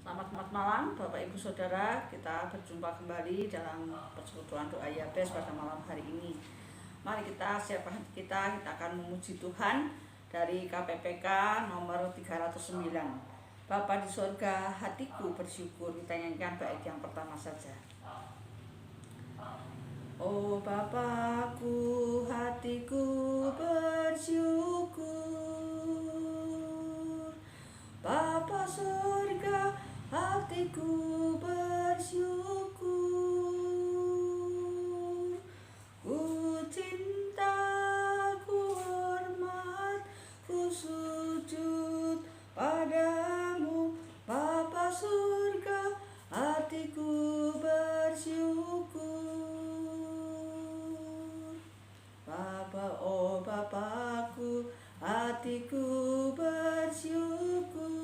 Selamat malam Bapak Ibu Saudara, kita berjumpa kembali dalam persekutuan doa Yabes pada malam hari ini. Mari kita siapkan hati kita akan memuji Tuhan dari KPPK nomor 309. Bapa di surga, hatiku bersyukur. Kita nyanyikan bait yang pertama saja. Oh Bapakku, hatiku bersyukur. Bapa surga, hatiku bersyukur. Ku cinta, ku hormat, ku sujud padamu. Bapa surga, hatiku bersyukur. Oh Bapakku, hatiku bersyukur.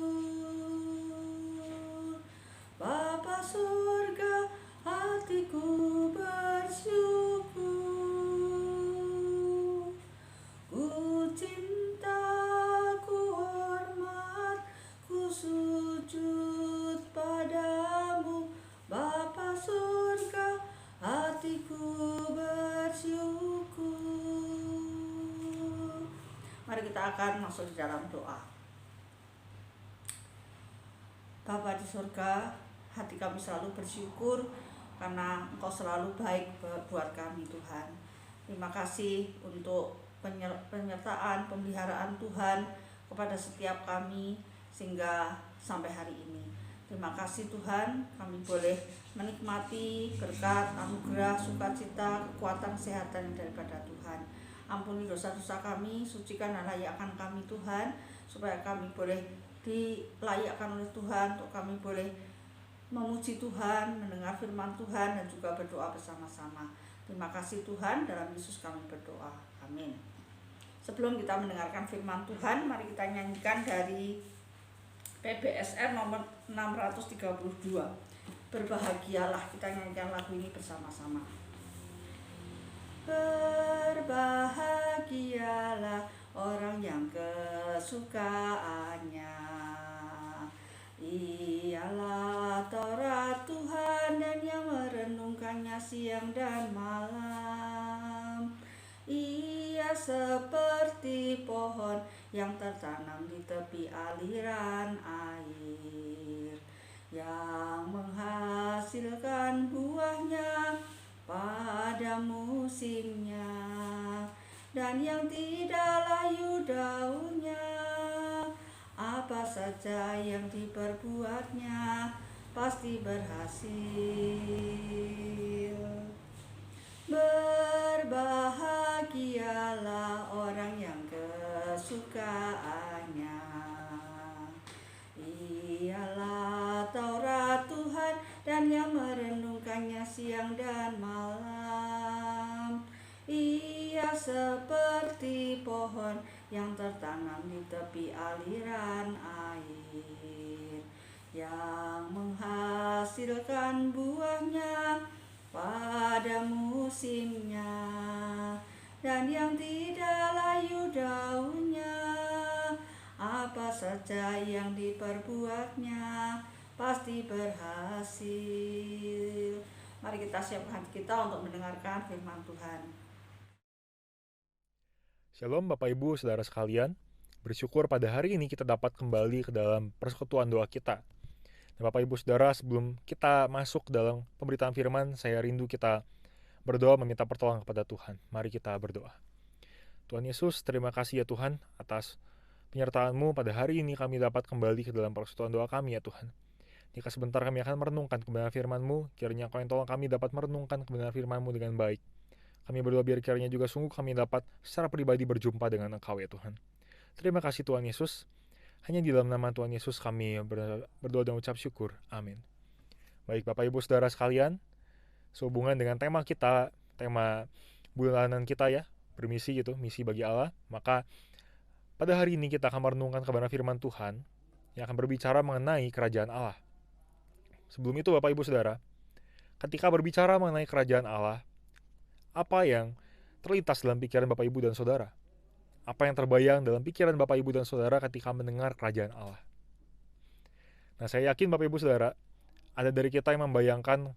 Bapa surga, hatiku bersyukur. Ku cinta, ku hormat, ku sujud padamu. Bapa surga, hatiku bersyukur. Mari kita akan masuk di dalam doa. Bapa di surga, hati kami selalu bersyukur karena Engkau selalu baik buat kami Tuhan. Terima kasih untuk penyertaan, pemeliharaan Tuhan kepada setiap kami sehingga sampai hari ini. Terima kasih Tuhan, kami boleh menikmati berkat, anugerah, sukacita, kekuatan, kesehatan daripada Tuhan. Ampuni dosa-dosa kami, sucikan dan layakkan kami Tuhan, supaya kami boleh dilayakkan oleh Tuhan, untuk kami boleh memuji Tuhan, mendengar firman Tuhan, dan juga berdoa bersama-sama. Terima kasih Tuhan, dalam Yesus kami berdoa. Amin. Sebelum kita mendengarkan firman Tuhan, mari kita nyanyikan dari PBSR nomor 632. Berbahagialah, kita nyanyikan lagu ini bersama-sama. Berbahagialah orang yang kesukaannya ialah Taurat Tuhan, dan yang merenungkannya siang dan malam. Ia seperti pohon yang tertanam di tepi aliran air, yang menghasilkan buahnya pada musimnya, dan yang tidak layu daunnya. Apa saja yang diperbuatnya pasti berhasil. Berbahagialah orang yang kesukaannya ialah Taurat Tuhan, dan yang merenungkannya siang dan malam. Ia seperti pohon yang tertanam di tepi aliran air, yang menghasilkan buahnya pada musimnya, dan yang tidak layu daunnya. Apa saja yang diperbuatnya pasti berhasil. Mari kita siapkan kita untuk mendengarkan firman Tuhan. Shalom Bapak Ibu Saudara sekalian, bersyukur pada hari ini kita dapat kembali ke dalam persekutuan doa kita. Dan Bapak Ibu Saudara, sebelum kita masuk dalam pemberitaan firman, saya rindu kita berdoa meminta pertolongan kepada Tuhan. Mari kita berdoa. Tuhan Yesus, terima kasih ya Tuhan atas penyertaan-Mu pada hari ini kami dapat kembali ke dalam persekutuan doa kami ya Tuhan. Jika sebentar kami akan merenungkan kebenaran firman-Mu, kiranya Kau yang tolong kami dapat merenungkan kebenaran firman-Mu dengan baik. Kami berdoa biar kiranya juga sungguh kami dapat secara pribadi berjumpa dengan Engkau ya Tuhan. Terima kasih Tuhan Yesus. Hanya di dalam nama Tuhan Yesus kami berdoa dan ucap syukur. Amin. Baik Bapak Ibu Saudara sekalian, sehubungan dengan tema kita, tema bulanan kita ya, bermisi gitu, misi bagi Allah, maka pada hari ini kita akan merenungkan kebenaran firman Tuhan yang akan berbicara mengenai kerajaan Allah. Sebelum itu Bapak Ibu Saudara, ketika berbicara mengenai kerajaan Allah, apa yang terlintas dalam pikiran Bapak Ibu dan Saudara? Apa yang terbayang dalam pikiran Bapak Ibu dan Saudara ketika mendengar kerajaan Allah? Nah, saya yakin Bapak Ibu Saudara, ada dari kita yang membayangkan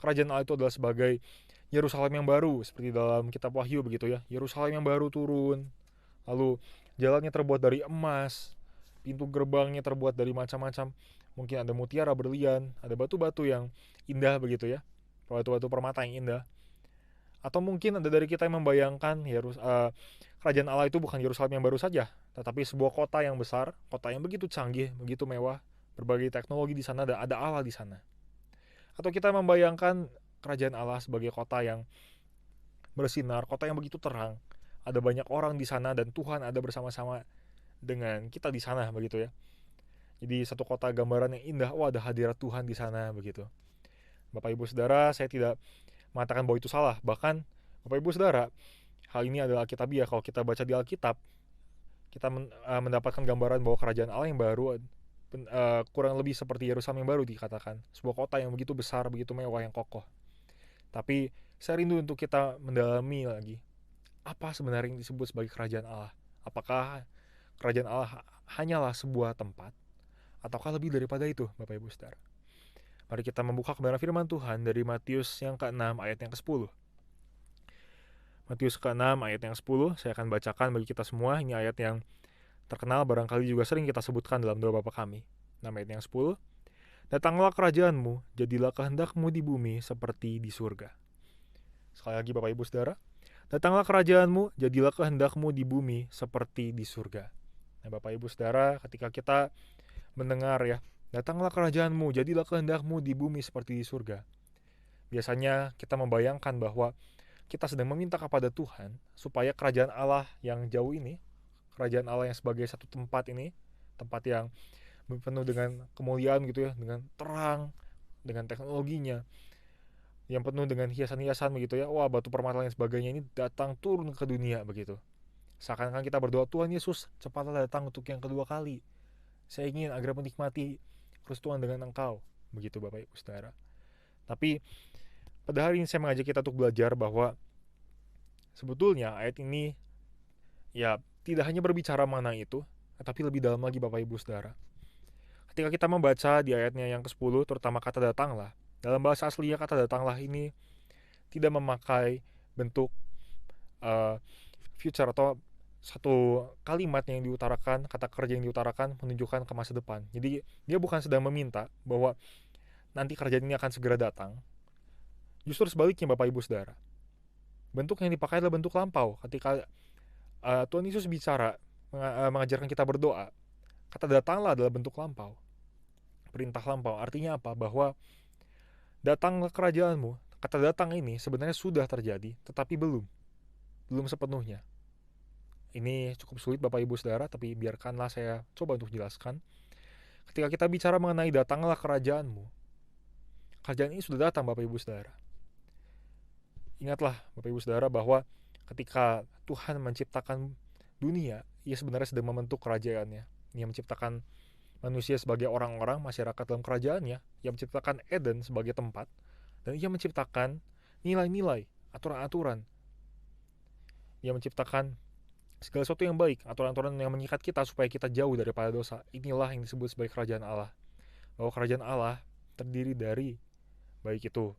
kerajaan Allah itu adalah sebagai Yerusalem yang baru, seperti dalam kitab Wahyu begitu ya. Yerusalem yang baru turun, lalu jalannya terbuat dari emas, pintu gerbangnya terbuat dari macam-macam, mungkin ada mutiara berlian, ada batu-batu yang indah begitu ya, batu-batu permata yang indah. Atau mungkin ada dari kita yang membayangkan kerajaan Allah itu bukan Yerusalem yang baru saja, tetapi sebuah kota yang besar, kota yang begitu canggih, begitu mewah, berbagai teknologi di sana, ada Allah di sana. Atau kita membayangkan kerajaan Allah sebagai kota yang bersinar, kota yang begitu terang, ada banyak orang di sana dan Tuhan ada bersama-sama dengan kita di sana begitu ya. Jadi satu kota gambaran yang indah, ada hadirat Tuhan di sana begitu. Bapak Ibu Saudara, saya tidak mengatakan bahwa itu salah. Bahkan Bapak Ibu Saudara, hal ini adalah Alkitabiah. Kalau kita baca di Alkitab, kita mendapatkan gambaran bahwa kerajaan Allah yang baru kurang lebih seperti Yerusalem yang baru dikatakan. Sebuah kota yang begitu besar, begitu mewah, yang kokoh. Tapi saya rindu untuk kita mendalami lagi, apa sebenarnya yang disebut sebagai kerajaan Allah? Apakah kerajaan Allah hanyalah sebuah tempat, ataukah lebih daripada itu, Bapak Ibu Saudara? Mari kita membuka kebenaran firman Tuhan dari Matius yang ke-6 ayat yang ke-10. Matius ke-6 ayat yang ke-10, saya akan bacakan bagi kita semua. Ini ayat yang terkenal, barangkali juga sering kita sebutkan dalam doa Bapa kami. Ayat yang 10. Datanglah kerajaanmu, jadilah kehendakmu di bumi seperti di surga. Sekali lagi Bapak Ibu Saudara, datanglah kerajaanmu, jadilah kehendakmu di bumi seperti di surga. Nah Bapak Ibu Saudara, ketika kita mendengar ya, datanglah kerajaanmu, jadilah kehendakmu di bumi seperti di surga, biasanya kita membayangkan bahwa kita sedang meminta kepada Tuhan supaya kerajaan Allah yang jauh ini, kerajaan Allah yang sebagai satu tempat ini, tempat yang penuh dengan kemuliaan gitu ya, dengan terang, dengan teknologinya, yang penuh dengan hiasan-hiasan begitu ya, batu permata dan sebagainya, ini datang turun ke dunia begitu. Seakan-akan kita berdoa, Tuhan Yesus cepatlah datang untuk yang kedua kali, saya ingin agar menikmati kesetuan dengan Engkau, begitu Bapak Ibu Saudara. Tapi pada hari ini saya mengajak kita untuk belajar bahwa sebetulnya ayat ini ya tidak hanya berbicara mengenai itu, tetapi lebih dalam lagi Bapak Ibu Saudara. Ketika kita membaca di ayatnya yang ke-10, terutama kata datanglah, dalam bahasa aslinya kata datanglah ini tidak memakai bentuk future atau satu kalimat yang diutarakan, kata kerja yang diutarakan menunjukkan ke masa depan. Jadi dia bukan sedang meminta bahwa nanti kerjaan ini akan segera datang. Justru sebaliknya Bapak Ibu Saudara, bentuk yang dipakai adalah bentuk lampau. Ketika Tuhan Yesus bicara, mengajarkan kita berdoa, kata datanglah adalah bentuk lampau, perintah lampau. Artinya apa? Bahwa datanglah kerajaanmu, kata datang ini sebenarnya sudah terjadi, tetapi belum sepenuhnya. Ini cukup sulit Bapak Ibu Saudara, tapi biarkanlah saya coba untuk jelaskan. Ketika kita bicara mengenai datanglah kerajaanmu, kerajaan ini sudah datang Bapak Ibu Saudara. Ingatlah Bapak Ibu Saudara bahwa ketika Tuhan menciptakan dunia, Ia sebenarnya sedang membentuk kerajaannya. Ia menciptakan manusia sebagai orang-orang, masyarakat dalam kerajaannya. Ia menciptakan Eden sebagai tempat, dan Ia menciptakan nilai-nilai, aturan-aturan. Ia menciptakan segala sesuatu yang baik, aturan-aturan yang mengikat kita supaya kita jauh daripada dosa. Inilah yang disebut sebagai kerajaan Allah. Bahwa kerajaan Allah terdiri dari, baik itu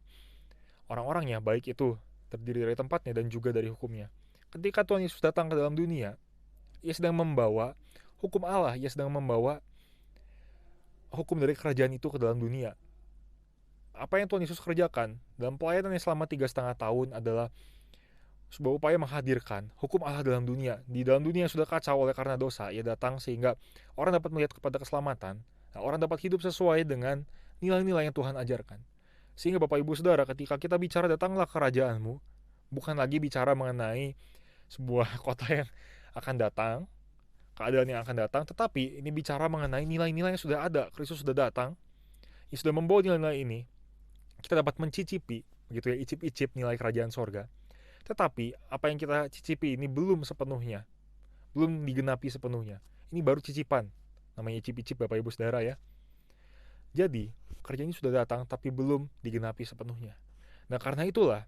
orang-orangnya, baik itu terdiri dari tempatnya dan juga dari hukumnya. Ketika Tuhan Yesus datang ke dalam dunia, Ia sedang membawa hukum Allah, Ia sedang membawa hukum dari kerajaan itu ke dalam dunia. Apa yang Tuhan Yesus kerjakan dalam pelayanannya selama 3,5 tahun adalah sebuah upaya menghadirkan hukum Allah dalam dunia. Di dalam dunia yang sudah kacau oleh karena dosa, Ia datang sehingga orang dapat melihat kepada keselamatan. Orang dapat hidup sesuai dengan nilai-nilai yang Tuhan ajarkan. Sehingga Bapak Ibu Saudara, ketika kita bicara datanglah kerajaanmu, bukan lagi bicara mengenai sebuah kota yang akan datang, keadaan yang akan datang, tetapi ini bicara mengenai nilai-nilai yang sudah ada. Kristus sudah datang, Ia sudah membawa nilai-nilai ini. Kita dapat mencicipi, begitu ya, icip-icip nilai kerajaan sorga. Tetapi apa yang kita cicipi ini belum sepenuhnya, belum digenapi sepenuhnya. Ini baru cicipan, namanya icip-icip Bapak Ibu Saudara ya. Jadi kerjanya sudah datang tapi belum digenapi sepenuhnya. Nah karena itulah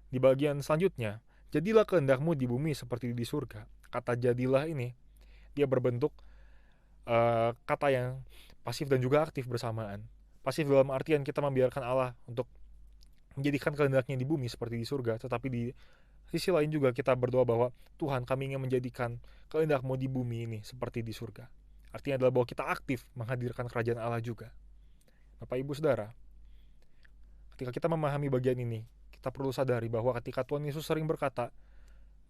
di bagian selanjutnya, jadilah kehendakmu di bumi seperti di surga. Kata jadilah ini dia berbentuk kata yang pasif dan juga aktif bersamaan. Pasif dalam artian kita membiarkan Allah untuk menjadikan kehendaknya di bumi seperti di surga, tetapi di sisi lain juga kita berdoa bahwa Tuhan, kami ingin menjadikan kehendak-Mu di bumi ini seperti di surga. Artinya adalah bahwa kita aktif menghadirkan kerajaan Allah juga. Bapak Ibu Saudara, ketika kita memahami bagian ini, kita perlu sadari bahwa ketika Tuhan Yesus sering berkata,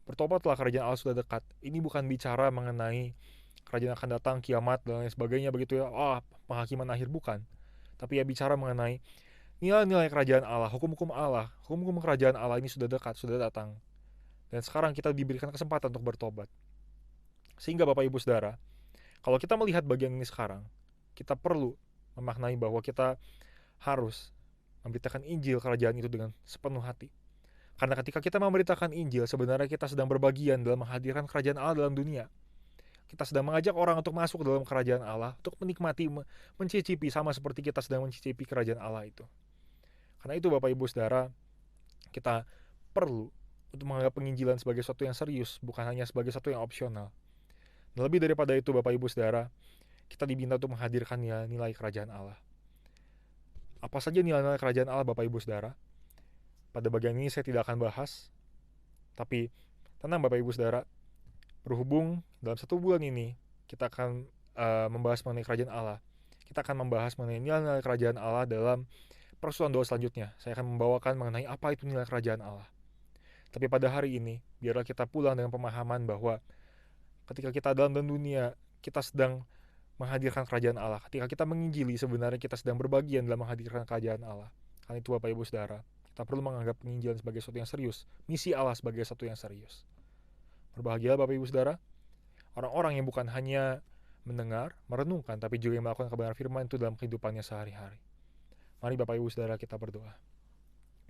bertobatlah, kerajaan Allah sudah dekat, ini bukan bicara mengenai kerajaan akan datang, kiamat, dan lain sebagainya begitu ya, penghakiman akhir, bukan. Tapi ya bicara mengenai nilai-nilai kerajaan Allah, hukum-hukum Allah, hukum-hukum kerajaan Allah ini sudah dekat, sudah datang. Dan sekarang kita diberikan kesempatan untuk bertobat. Sehingga Bapak Ibu Saudara, kalau kita melihat bagian ini sekarang, kita perlu memaknai bahwa kita harus memberitakan Injil kerajaan itu dengan sepenuh hati. Karena ketika kita memberitakan Injil, sebenarnya kita sedang berbagian dalam menghadirkan kerajaan Allah dalam dunia. Kita sedang mengajak orang untuk masuk ke dalam kerajaan Allah, untuk menikmati, mencicipi sama seperti kita sedang mencicipi kerajaan Allah itu. Karena itu Bapak Ibu Saudara, kita perlu untuk menganggap penginjilan sebagai sesuatu yang serius, bukan hanya sebagai sesuatu yang opsional. Dan lebih daripada itu Bapak Ibu Saudara, kita diminta untuk menghadirkan nilai kerajaan Allah. Apa saja nilai-nilai kerajaan Allah Bapak Ibu Saudara? Pada bagian ini saya tidak akan bahas, tapi tenang Bapak Ibu Saudara, berhubung dalam 1 bulan ini kita akan membahas mengenai kerajaan Allah. Kita akan membahas mengenai nilai-nilai kerajaan Allah dalam persoalan doa selanjutnya. Saya akan membawakan mengenai apa itu nilai kerajaan Allah. Tapi pada hari ini, biarlah kita pulang dengan pemahaman bahwa ketika kita dalam dunia, kita sedang menghadirkan kerajaan Allah. Ketika kita menginjili, sebenarnya kita sedang berbagian dalam menghadirkan kerajaan Allah. Karena itu Bapak Ibu Saudara, kita perlu menganggap penginjilan sebagai sesuatu yang serius, misi Allah sebagai sesuatu yang serius. Berbahagialah Bapak Ibu Saudara, orang-orang yang bukan hanya mendengar, merenungkan, tapi juga yang melakukan kebenaran firman itu dalam kehidupannya sehari-hari. Mari Bapak Ibu Saudara kita berdoa.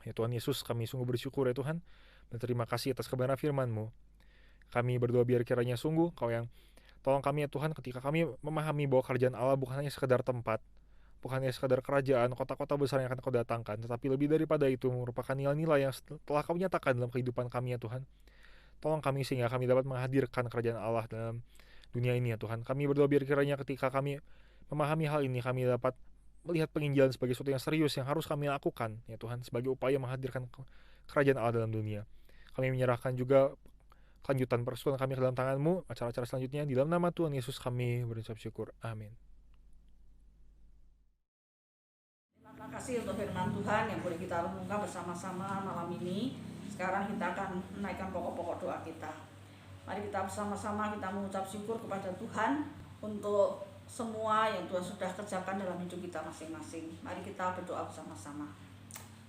Ya Tuhan Yesus, kami sungguh bersyukur ya Tuhan, dan terima kasih atas kebenaran firman-Mu. Kami berdoa biar kiranya sungguh Kau yang tolong kami ya Tuhan, ketika kami memahami bahwa kerajaan Allah bukan hanya sekedar tempat, bukan hanya sekedar kerajaan, kota-kota besar yang akan Kau datangkan, tetapi lebih daripada itu merupakan nilai-nilai yang telah Kau nyatakan dalam kehidupan kami ya Tuhan. Tolong kami sehingga kami dapat menghadirkan kerajaan Allah dalam dunia ini ya Tuhan. Kami berdoa biar kiranya ketika kami memahami hal ini, kami dapat melihat penginjilan sebagai sesuatu yang serius yang harus kami lakukan ya Tuhan, sebagai upaya menghadirkan kerajaan Allah dalam dunia. Kami menyerahkan juga kelanjutan persekutuan kami ke dalam tangan-Mu, acara-acara selanjutnya, di dalam nama Tuhan Yesus kami berucap syukur. Amin. Terima kasih untuk firman Tuhan yang boleh kita renungkan bersama-sama malam ini. Sekarang kita akan menaikkan pokok-pokok doa kita. Mari kita bersama-sama kita mengucap syukur kepada Tuhan untuk semua yang Tuhan sudah kerjakan dalam hidup kita masing-masing. Mari kita berdoa bersama-sama.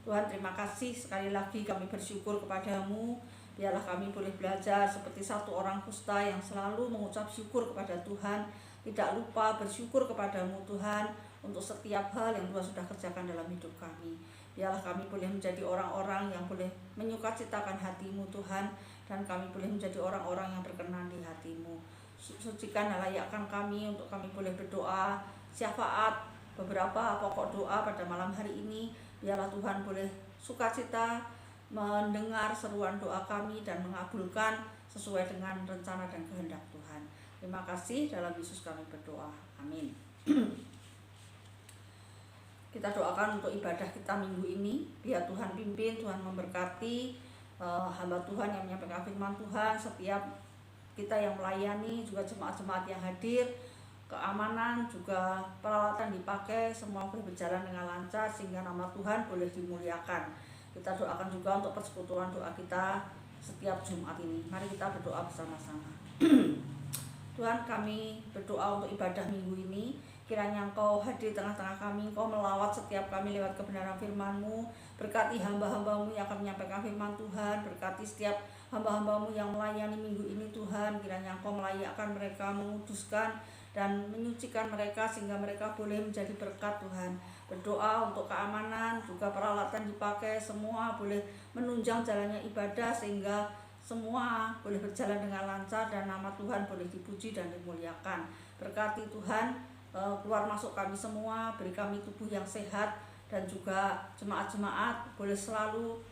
Tuhan, terima kasih sekali lagi kami bersyukur kepada-Mu. Biarlah kami boleh belajar seperti satu orang kusta yang selalu mengucap syukur kepada Tuhan, tidak lupa bersyukur kepada-Mu Tuhan untuk setiap hal yang Tuhan sudah kerjakan dalam hidup kami. Biarlah kami boleh menjadi orang-orang yang boleh menyukacitakan hati-Mu Tuhan, dan kami boleh menjadi orang-orang yang berkenan di hati-Mu. Sucikan dan layakkan kami untuk kami boleh berdoa syafaat beberapa pokok doa pada malam hari ini. Biarlah Tuhan boleh sukacita mendengar seruan doa kami dan mengabulkan sesuai dengan rencana dan kehendak Tuhan. Terima kasih, dalam Yesus kami berdoa. Amin. Kita doakan untuk ibadah kita minggu ini. Biar Tuhan pimpin, Tuhan memberkati hamba Tuhan yang menyampaikan firman Tuhan, setiap kita yang melayani, juga jemaat-jemaat yang hadir, keamanan, juga peralatan dipakai, semua boleh berjalan dengan lancar sehingga nama Tuhan boleh dimuliakan. Kita doakan juga untuk persekutuan doa kita setiap Jumat ini. Mari kita berdoa bersama-sama. Tuhan, kami berdoa untuk ibadah minggu ini. Kiranya Engkau hadir di tengah-tengah kami, Engkau melawat setiap kami lewat kebenaran firman-Mu. Berkati hamba-hamba-Mu yang akan menyampaikan firman Tuhan. Berkati setiap hamba-hamba-Mu yang melayani minggu ini Tuhan. Kiranya Engkau melayakkan mereka, menguduskan dan menyucikan mereka sehingga mereka boleh menjadi berkat Tuhan. Berdoa untuk keamanan, juga peralatan dipakai, semua boleh menunjang jalannya ibadah sehingga semua boleh berjalan dengan lancar dan nama Tuhan boleh dipuji dan dimuliakan. Berkati Tuhan keluar masuk kami semua, beri kami tubuh yang sehat, dan juga jemaat-jemaat boleh selalu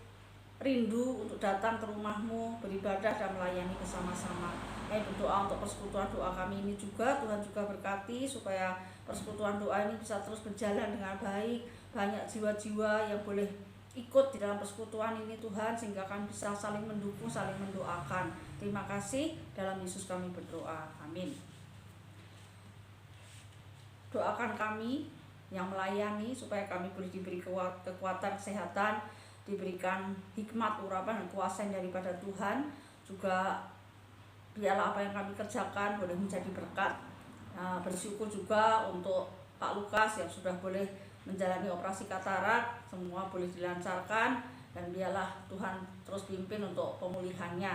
rindu untuk datang ke rumah-Mu, beribadah dan melayani bersama-sama. Kami berdoa untuk persekutuan doa kami ini juga, Tuhan juga berkati supaya persekutuan doa ini bisa terus berjalan dengan baik, banyak jiwa-jiwa yang boleh ikut di dalam persekutuan ini Tuhan, sehingga kami bisa saling mendukung, saling mendoakan. Terima kasih, dalam Yesus kami berdoa, amin. Doakan kami yang melayani supaya kami boleh diberi kekuatan, kesehatan, diberikan hikmat, urapan, dan kuasa daripada Tuhan. Juga biarlah apa yang kami kerjakan boleh menjadi berkat. Bersyukur juga untuk Pak Lukas yang sudah boleh menjalani operasi katarak, semua boleh dilancarkan, dan biarlah Tuhan terus pimpin untuk pemulihannya.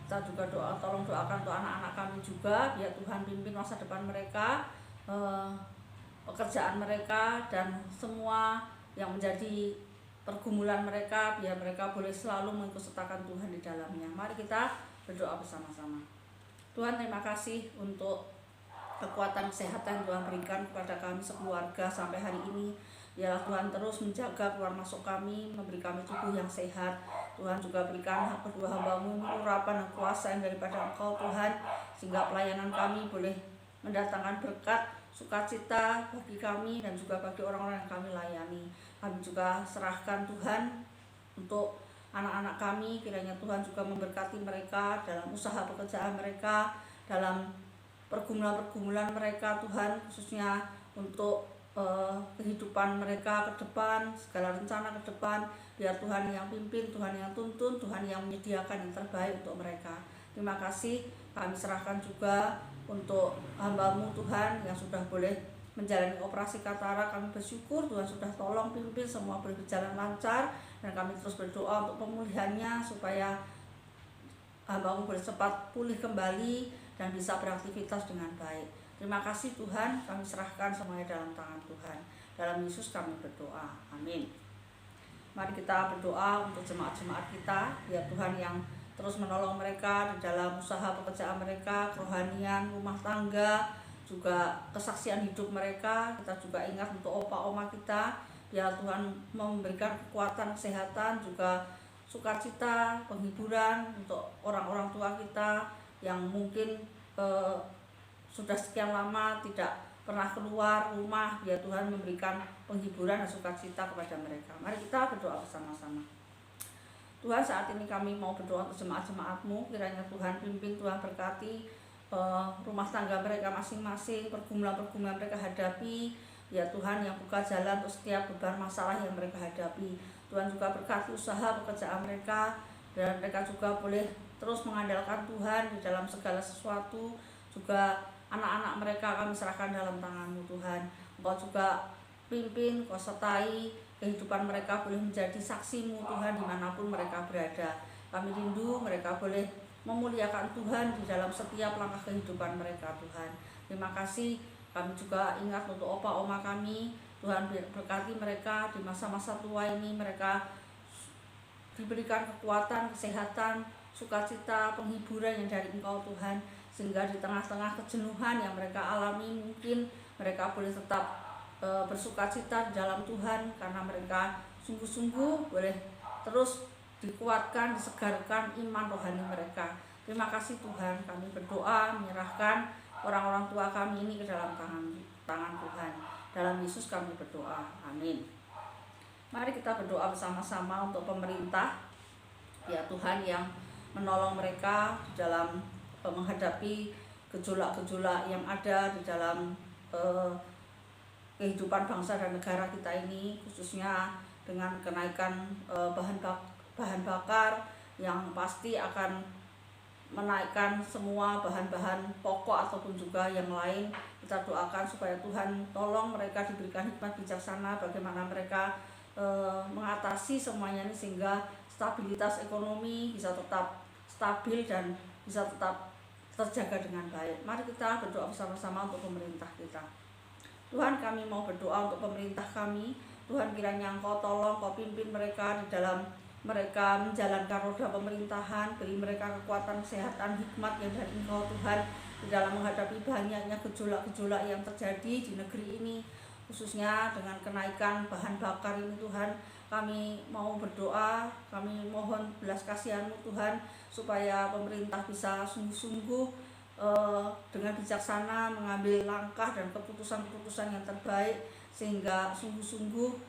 Kita juga tolong doakan untuk anak-anak kami juga, biar Tuhan pimpin masa depan mereka, pekerjaan mereka, dan semua yang menjadi pergumulan mereka, biar mereka boleh selalu mengikutsertakan Tuhan di dalamnya. Mari kita berdoa bersama-sama. Tuhan, terima kasih untuk kekuatan kesehatan Tuhan berikan kepada kami sekeluarga sampai hari ini. Biarlah Tuhan terus menjaga keluar masuk kami, memberi kami tubuh yang sehat. Tuhan juga berikan hak kedua hamba-Mu urapan dan kuasa yang daripada Engkau Tuhan, sehingga pelayanan kami boleh mendatangkan berkat, sukacita bagi kami dan juga bagi orang-orang yang kami layani. Kami juga serahkan Tuhan untuk anak-anak kami, kiranya Tuhan juga memberkati mereka dalam usaha pekerjaan mereka, dalam pergumulan-pergumulan mereka Tuhan, khususnya untuk kehidupan mereka ke depan, segala rencana ke depan, biar Tuhan yang pimpin, Tuhan yang tuntun, Tuhan yang menyediakan yang terbaik untuk mereka. Terima kasih, kami serahkan juga untuk hamba-Mu Tuhan yang sudah boleh menjalani operasi katarak. Kami bersyukur Tuhan sudah tolong pimpin, semua boleh berjalan lancar, dan kami terus berdoa untuk pemulihannya supaya hamba-Mu boleh cepat pulih kembali dan bisa beraktivitas dengan baik. Terima kasih Tuhan, kami serahkan semuanya dalam tangan Tuhan. Dalam Yesus kami berdoa, amin. Mari kita berdoa untuk jemaat-jemaat kita, biar Tuhan yang terus menolong mereka di dalam usaha pekerjaan mereka, kerohanian, rumah tangga, juga kesaksian hidup mereka. Kita juga ingat untuk opa-oma kita, biar Tuhan memberikan kekuatan, kesehatan, juga sukacita, penghiburan untuk orang-orang tua kita yang mungkin sudah sekian lama tidak pernah keluar rumah. Biar Tuhan memberikan penghiburan dan sukacita kepada mereka. Mari kita berdoa bersama-sama. Tuhan, saat ini kami mau berdoa untuk jemaat-jemaat-Mu, kiranya Tuhan pimpin, Tuhan berkati rumah tangga mereka masing-masing, pergumulan-pergumulan mereka hadapi. Ya Tuhan, yang buka jalan untuk setiap beban masalah yang mereka hadapi. Tuhan juga berkati usaha pekerjaan mereka, dan mereka juga boleh terus mengandalkan Tuhan di dalam segala sesuatu. Juga anak-anak mereka kami serahkan dalam tangan-Mu Tuhan. Engkau juga pimpin, Engkau sertai kehidupan mereka, boleh menjadi saksi-Mu Tuhan dimanapun mereka berada. Kami rindu mereka boleh memuliakan Tuhan di dalam setiap langkah kehidupan mereka Tuhan. Terima kasih. Kami juga ingat untuk opa-oma kami, Tuhan berkati mereka di masa-masa tua ini. Mereka diberikan kekuatan, kesehatan, sukacita, penghiburan yang dari Engkau Tuhan, sehingga di tengah-tengah kejenuhan yang mereka alami, mungkin mereka boleh tetap bersukacita di dalam Tuhan, karena mereka sungguh-sungguh boleh terus dikuatkan, disegarkan iman rohani mereka. Terima kasih Tuhan, kami berdoa menyerahkan orang-orang tua kami ini ke dalam tangan Tuhan. Dalam Yesus kami berdoa, amin. Mari kita berdoa bersama-sama untuk pemerintah, ya Tuhan, yang menolong mereka di dalam menghadapi gejolak-gejolak yang ada di dalam kehidupan bangsa dan negara kita ini, khususnya dengan kenaikan bahan bakar yang pasti akan menaikkan semua bahan-bahan pokok ataupun juga yang lain. Kita doakan supaya Tuhan tolong mereka diberikan hikmat bijaksana bagaimana mereka mengatasi semuanya ini, sehingga stabilitas ekonomi bisa tetap stabil dan bisa tetap terjaga dengan baik. Mari kita berdoa bersama-sama untuk pemerintah kita. Tuhan, kami mau berdoa untuk pemerintah kami. Tuhan, kiranya Engkau tolong, Engkau pimpin mereka di dalam mereka menjalankan roda pemerintahan. Beri mereka kekuatan, kesehatan, hikmat yang dari Engkau Tuhan, di dalam menghadapi banyaknya gejolak-gejolak yang terjadi di negeri ini, khususnya dengan kenaikan bahan bakar ini. Tuhan, kami mau berdoa, kami mohon belas kasihan-Mu Tuhan, supaya pemerintah bisa sungguh-sungguh dengan bijaksana mengambil langkah dan keputusan-keputusan yang terbaik, sehingga sungguh-sungguh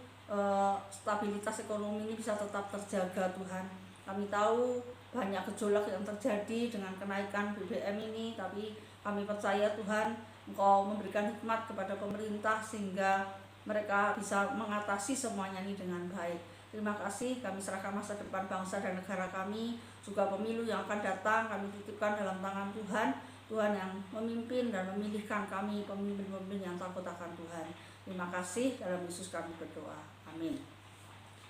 stabilitas ekonomi ini bisa tetap terjaga Tuhan. Kami tahu banyak gejolak yang terjadi dengan kenaikan BBM ini, tapi kami percaya Tuhan, Engkau memberikan hikmat kepada pemerintah sehingga mereka bisa mengatasi semuanya ini dengan baik. Terima kasih, kami serahkan masa depan bangsa dan negara kami, juga pemilu yang akan datang, kami titipkan dalam tangan Tuhan. Tuhan yang memimpin dan memilihkan kami pemimpin-pemimpin yang takut akan Tuhan. Terima kasih, dalam Yesus kami berdoa. Amin.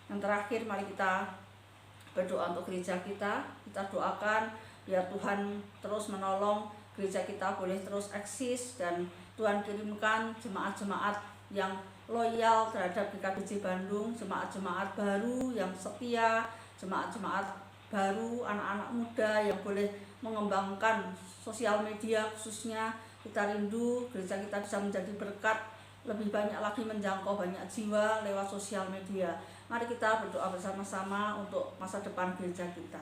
Yang terakhir, mari kita berdoa untuk gereja kita. Kita doakan biar Tuhan terus menolong gereja kita boleh terus eksis, dan Tuhan kirimkan jemaat-jemaat yang loyal terhadap GKBJ Bandung, jemaat-jemaat baru yang setia, jemaat-jemaat baru, anak-anak muda yang boleh mengembangkan sosial media khususnya. Kita rindu gereja kita bisa menjadi berkat, lebih banyak lagi menjangkau banyak jiwa lewat sosial media. Mari kita berdoa bersama-sama untuk masa depan gereja kita.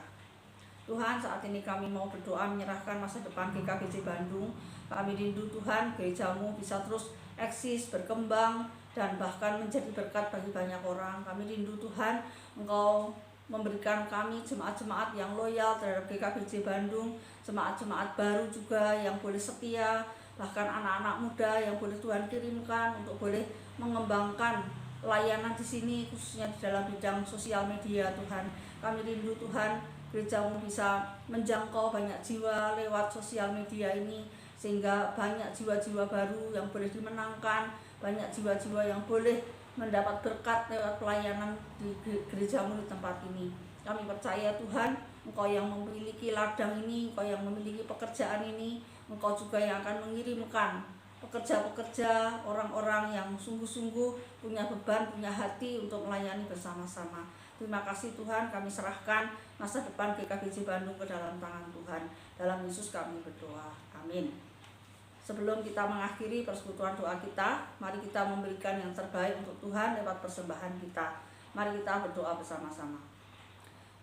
Tuhan, saat ini kami mau berdoa menyerahkan masa depan GKBJ Bandung. Kami rindu Tuhan, gerejamu bisa terus eksis, berkembang, dan bahkan menjadi berkat bagi banyak orang. Kami rindu Tuhan, Engkau memberikan kami jemaat-jemaat yang loyal terhadap GKBJ Bandung, jemaat-jemaat baru juga yang boleh setia, bahkan anak-anak muda yang boleh Tuhan kirimkan untuk boleh mengembangkan layanan di sini, khususnya di dalam bidang sosial media. Tuhan, kami rindu Tuhan, gerejamu bisa menjangkau banyak jiwa lewat sosial media ini, sehingga banyak jiwa-jiwa baru yang boleh dimenangkan, banyak jiwa-jiwa yang boleh mendapat berkat lewat pelayanan di gerejamu di tempat ini. Kami percaya Tuhan, Engkau yang memiliki ladang ini, Engkau yang memiliki pekerjaan ini, Engkau juga yang akan mengirimkan pekerja-pekerja, orang-orang yang sungguh-sungguh punya beban, punya hati untuk melayani bersama-sama. Terima kasih Tuhan, kami serahkan masa depan GKBJ Bandung ke dalam tangan Tuhan. Dalam Yesus kami berdoa. Amin. Sebelum kita mengakhiri persekutuan doa kita, mari kita memberikan yang terbaik untuk Tuhan lewat persembahan kita. Mari kita berdoa bersama-sama.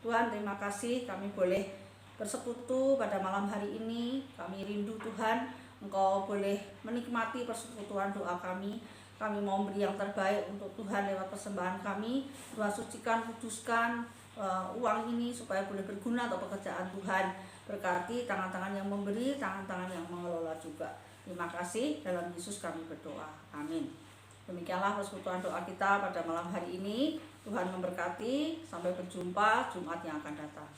Tuhan, terima kasih kami boleh bersekutu pada malam hari ini. Kami rindu Tuhan, Engkau boleh menikmati persekutuan doa kami. Kami mau beri yang terbaik untuk Tuhan lewat persembahan kami. Tuhan, sucikan, kuduskan uang ini supaya boleh berguna untuk pekerjaan Tuhan. Berkati tangan-tangan yang memberi, tangan-tangan yang mengelola juga. Terima kasih, dalam Yesus kami berdoa. Amin. Demikianlah persekutuan doa kita pada malam hari ini. Tuhan memberkati. Sampai berjumpa Jumat yang akan datang.